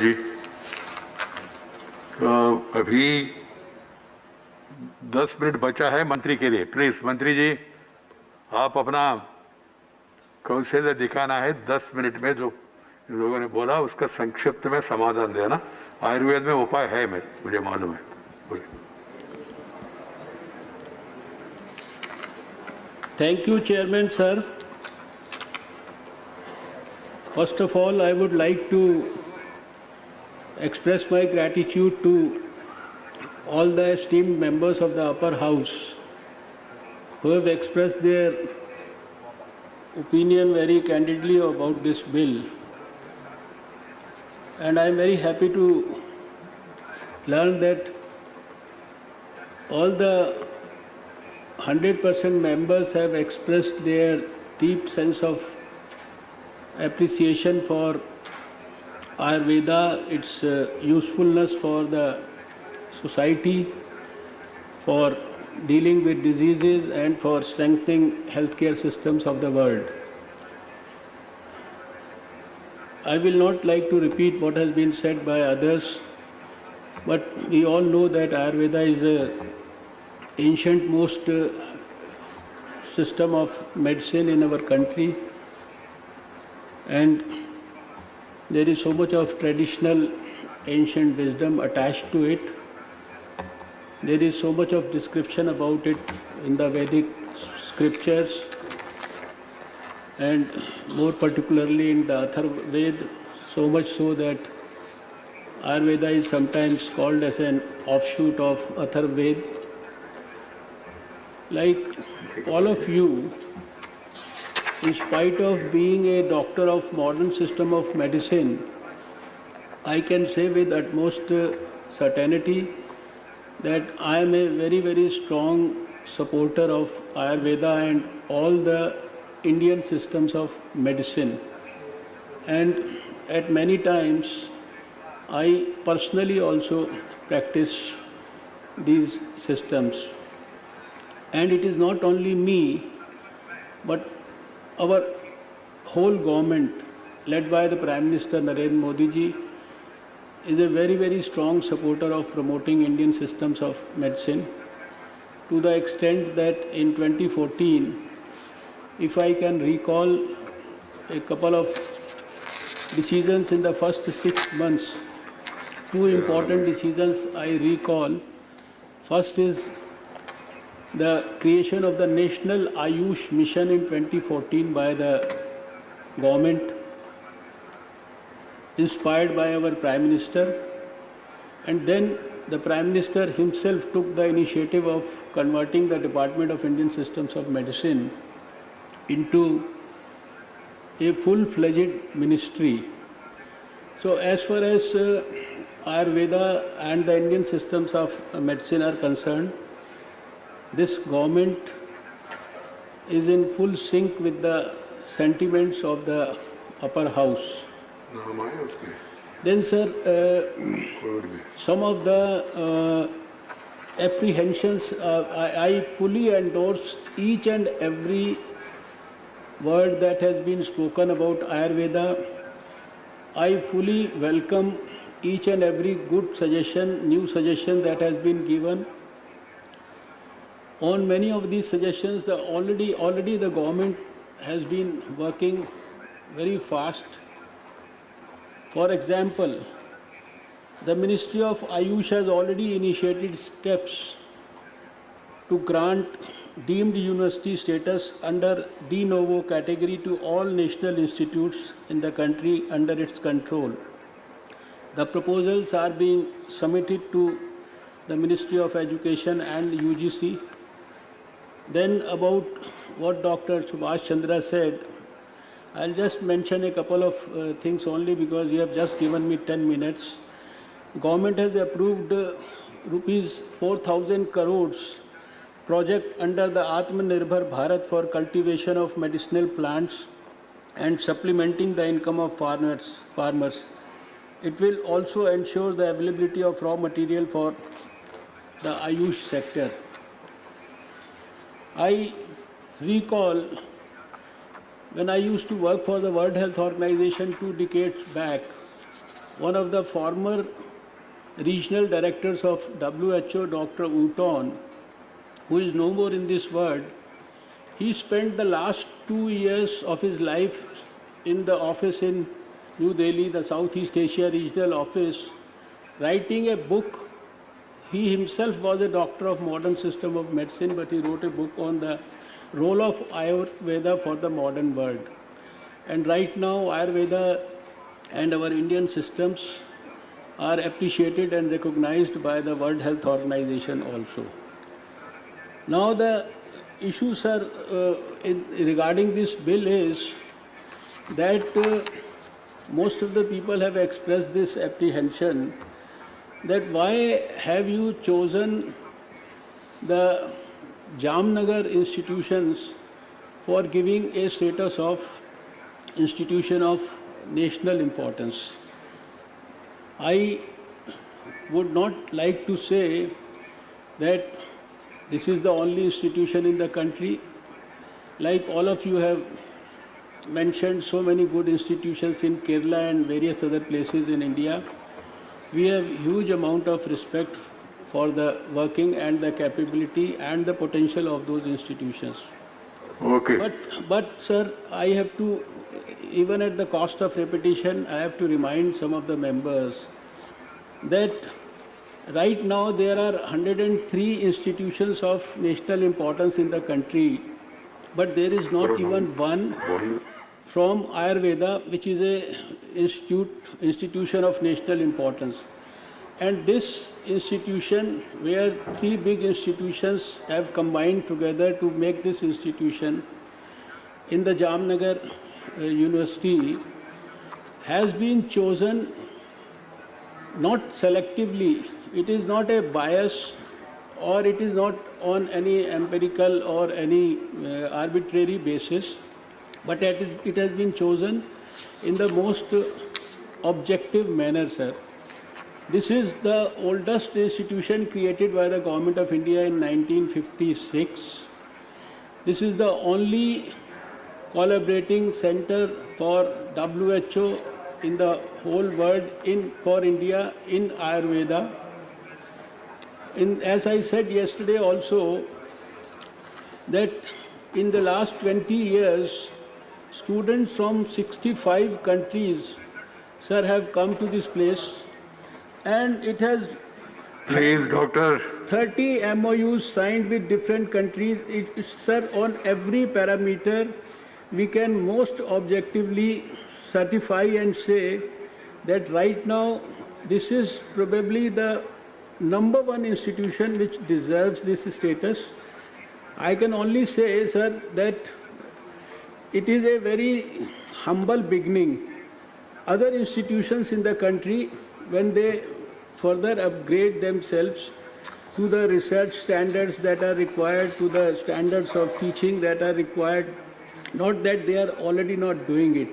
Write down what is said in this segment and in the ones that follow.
जी, अभी 10 मिनट बचा है मंत्री के लिए। प्लीज मंत्री जी, आप अपना कौशल्य दिखाना है। 10 मिनट में जो लोगों ने बोला उसका संक्षिप्त में समाधान देना। आयुर्वेद में उपाय है, मुझे मालूम है। Thank you, Chairman, sir. First of all, I would like to express my gratitude to all the esteemed members of the upper house who have expressed their opinion very candidly about this bill. And I am very happy to learn that all the 100% members have expressed their deep sense of appreciation for Ayurveda, its usefulness for the society, for dealing with diseases and for strengthening healthcare systems of the world. I will not like to repeat what has been said by others, but we all know that Ayurveda is a ancient most system of medicine in our country, and there is so much of traditional ancient wisdom attached to it. There is so much of description about it in the Vedic scriptures, and more particularly in the Ayurveda, so much so that Ayurveda is sometimes called as an offshoot of Ayurveda. Like all of you, in spite of being a doctor of modern system of medicine, I can say with utmost certainty that I am a very, very strong supporter of Ayurveda and all the Indian systems of medicine. And at many times, I personally also practice these systems. And it is not only me, but our whole government, led by the Prime Minister Narendra Modi ji, is a very, very strong supporter of promoting Indian systems of medicine, to the extent that in 2014, if I can recall a couple of decisions in the first 6 months, two important decisions I recall. First is the creation of the National Ayush Mission in 2014 by the government, inspired by our Prime Minister. And then the Prime Minister himself took the initiative of converting the Department of Indian Systems of Medicine into a full-fledged ministry. So as far as Ayurveda and the Indian systems of medicine are concerned, this government is in full sync with the sentiments of the upper house. Then, sir, some of the apprehensions, I fully endorse each and every word that has been spoken about Ayurveda. I fully welcome each and every good suggestion, new suggestion that has been given. On many of these suggestions, already the government has been working very fast. For example, the Ministry of Ayush has already initiated steps to grant deemed university status under de novo category to all national institutes in the country under its control. The proposals are being submitted to the Ministry of Education and UGC. Then about what Dr. Subhash Chandra said, I'll just mention a couple of things only because you have just given me 10 minutes. Government has approved rupees 4,000 crores project under the Atmanirbhar Bharat for cultivation of medicinal plants and supplementing the income of farmers. It will also ensure the availability of raw material for the Ayush sector. I recall when I used to work for the World Health Organization 2 decades back, one of the former regional directors of WHO, Dr. Wooton, who is no more in this world, he spent the last 2 years of his life in the office in New Delhi, the Southeast Asia regional office, writing a book. He himself was a doctor of modern system of medicine, but he wrote a book on the role of Ayurveda for the modern world. And right now, Ayurveda and our Indian systems are appreciated and recognized by the World Health Organization also. Now the issue, sir, regarding this bill is that most of the people have expressed this apprehension that why have you chosen the Jamnagar institutions for giving a status of institution of national importance. I would not like to say that this is the only institution in the country. Like all of you have mentioned so many good institutions in Kerala and various other places in India. We have huge amount of respect for the working and the capability and the potential of those institutions. Okay. But sir, I have to, even at the cost of repetition, I have to remind some of the members that right now there are 103 institutions of national importance in the country, but there is not even one from Ayurveda, which is a institution of national importance. And this institution, where 3 big institutions have combined together to make this institution in the Jamnagar University, has been chosen not selectively. It is not a bias, or it is not on any empirical or any arbitrary basis, but it has been chosen in the most objective manner, sir. This is the oldest institution created by the Government of India in 1956. This is the only collaborating center for WHO in the whole world for India in Ayurveda. As I said yesterday also, that in the last 20 years, students from 65 countries, sir, have come to this place, and it has Please, doctor. 30 MOUs signed with different countries. Sir, on every parameter, we can most objectively certify and say that right now, this is probably the #1 institution which deserves this status. I can only say, sir, that it is a very humble beginning. Other institutions in the country, when they further upgrade themselves to the research standards that are required, to the standards of teaching that are required, not that they are already not doing it.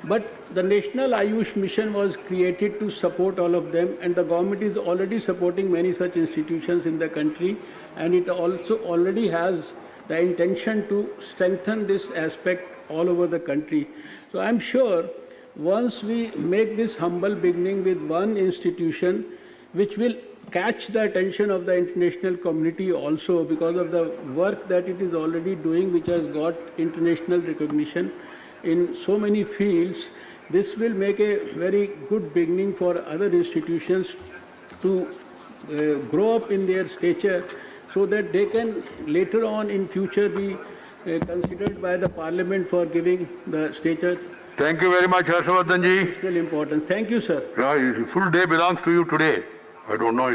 But the National Ayush Mission was created to support all of them, and the government is already supporting many such institutions in the country, and it also already has the intention to strengthen this aspect all over the country. So I'm sure once we make this humble beginning with one institution, which will catch the attention of the international community also because of the work that it is already doing, which has got international recognition in so many fields, this will make a very good beginning for other institutions to grow up in their stature, so that they can later on in future be considered by the Parliament for giving the stature Thank you very much, Harshavardhan ji. national importance. Thank you, sir. Full day belongs to you today. I don't know.